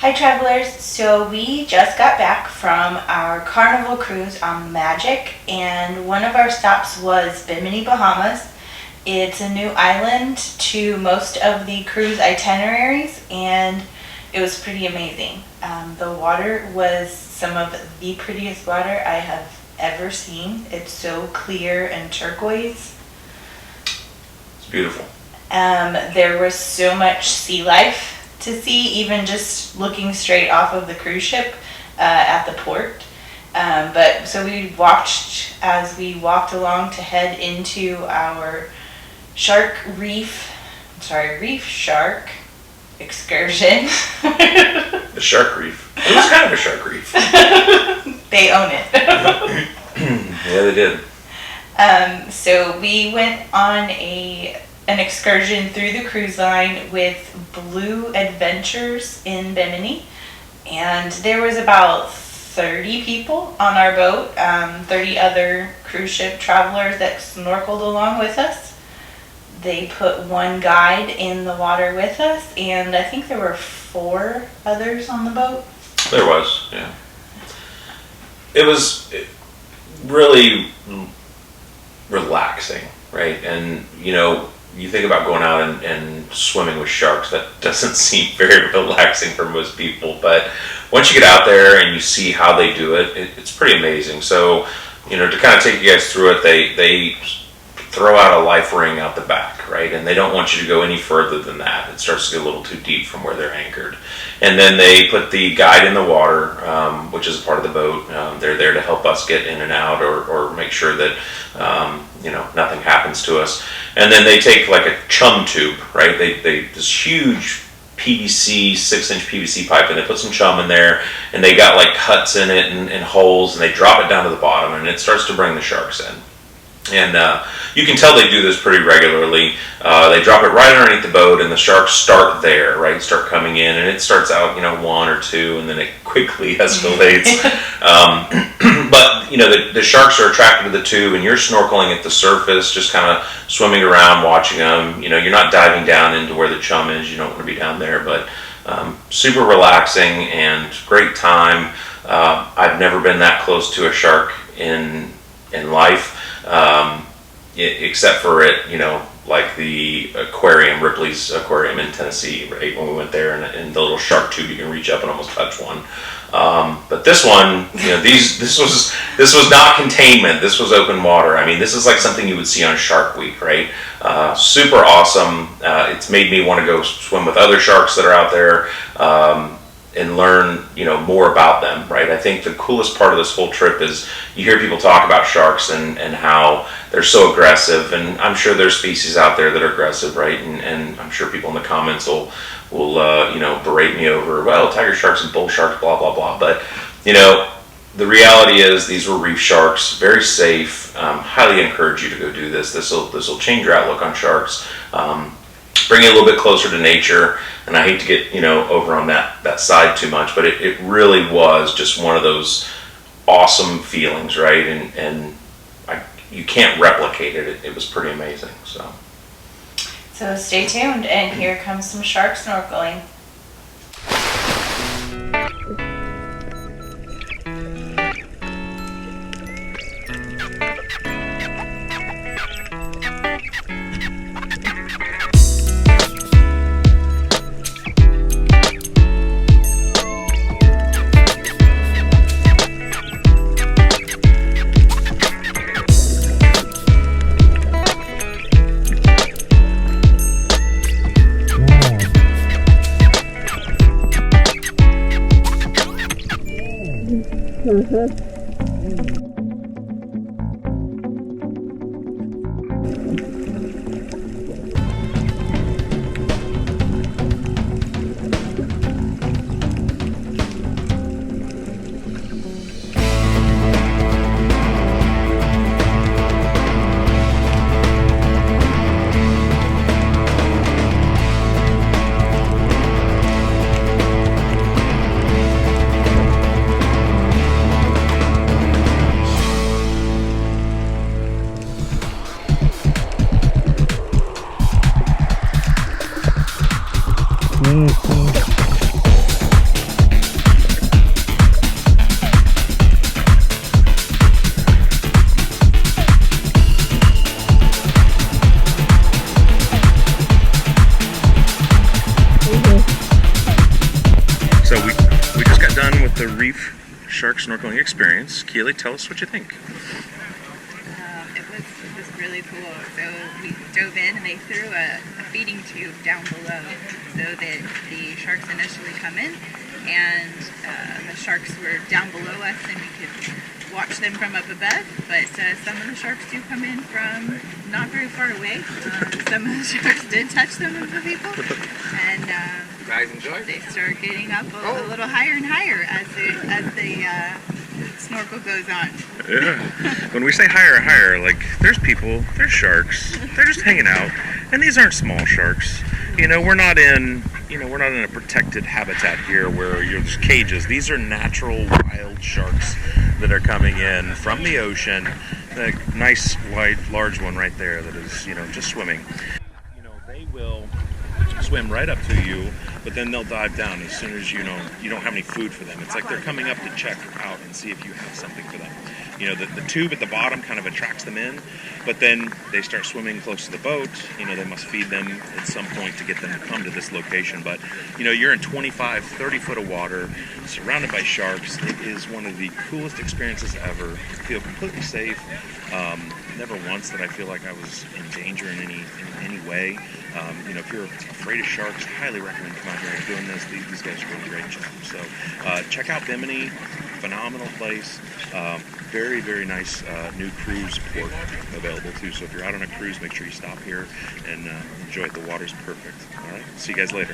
Hi travelers, so we just got back from our Carnival cruise on Magic, and one of our stops was Bimini, Bahamas. It's a new island to most of the cruise itineraries, and it was pretty amazing. The water was some of the prettiest water I have ever seen. It's so clear and turquoise. It's beautiful. There was so much sea life to see, even just looking straight off of the cruise ship at the port. But so we watched as we walked along to head into our Reef shark excursion. The shark reef. It was kind of a shark reef. They own it. Yeah, they did. So we went on an excursion through the cruise line with Blue Adventures in Bimini, and there was about 30 people on our boat, 30 other cruise ship travelers that snorkeled along with us. They put one guide in the water with us, and I think there were 4 others on the boat. There was, yeah. It was really relaxing, right? And you think about going out and swimming with sharks, that doesn't seem very relaxing for most people, but once you get out there and you see how they do it, it's pretty amazing. So, to kind of take you guys through it, they throw out a life ring out the back, right? And they don't want you to go any further than that. It starts to get a little too deep from where they're anchored. And then they put the guide in the water, which is a part of the boat. They're there to help us get in and out or make sure that nothing happens to us. And then they take like a chum tube, right? They this huge PVC, 6-inch PVC pipe, and they put some chum in there, and they got like cuts in it and holes, and they drop it down to the bottom, and it starts to bring the sharks in. And you can tell they do this pretty regularly. They drop it right underneath the boat, and the sharks start there, right? Start coming in, and it starts out, 1 or 2, and then it quickly escalates. But the sharks are attracted to the tube, and you're snorkeling at the surface, just kind of swimming around, watching them. You're not diving down into where the chum is. You don't want to be down there, but super relaxing and great time. I've never been that close to a shark in life. Except for it, like the aquarium, Ripley's Aquarium in Tennessee, right? When we went there, and the little shark tube, you can reach up and almost touch one. But this one, this was not containment. This was open water. I mean, this is like something you would see on Shark Week, right? Super awesome. It's made me want to go swim with other sharks that are out there. And learn, more about them, right? I think the coolest part of this whole trip is you hear people talk about sharks and how they're so aggressive, and I'm sure there's species out there that are aggressive, right? And I'm sure people in the comments will berate me over, well, tiger sharks and bull sharks, blah, blah, blah. But, the reality is these were reef sharks, very safe. Highly encourage you to go do this. This will change your outlook on sharks. Bring you a little bit closer to nature, and I hate to get over on that side too much, but it really was just one of those awesome feelings, right? And you can't replicate it. It was pretty amazing. So stay tuned, and here comes some shark snorkeling. snorkeling experience. Keely, tell us what you think. It was really cool. So we dove in and they threw a feeding tube down below so that the sharks initially come in and the sharks were down below us and we could watch them from up above, but some of the sharks do come in from not very far away. Some of the sharks did touch some of the people, and You guys enjoy? they start getting up a little higher and higher as the snorkel goes on. Yeah. When we say higher, higher, like there's people, there's sharks, they're just hanging out, and these aren't small sharks. We're not in a protected habitat here where there's cages. These are natural wild sharks that are coming in from the ocean. The nice, wide, large one right there that is, just swimming. They will swim right up to you, but then they'll dive down as soon as you don't have any food for them. It's like they're coming up to check out and see if you have something for them. The tube at the bottom kind of attracts them in, but then they start swimming close to the boat. They must feed them at some point to get them to come to this location. But, you're in 25, 30 foot of water, surrounded by sharks. It is one of the coolest experiences ever. You feel completely safe. Never once did I feel like I was in danger in any way. If you're afraid of sharks, I highly recommend coming out here and doing this. These guys are doing a great job. So check out Bimini, phenomenal place. Very, very nice new cruise port available too. So if you're out on a cruise, make sure you stop here and enjoy it. The water's perfect. All right, see you guys later.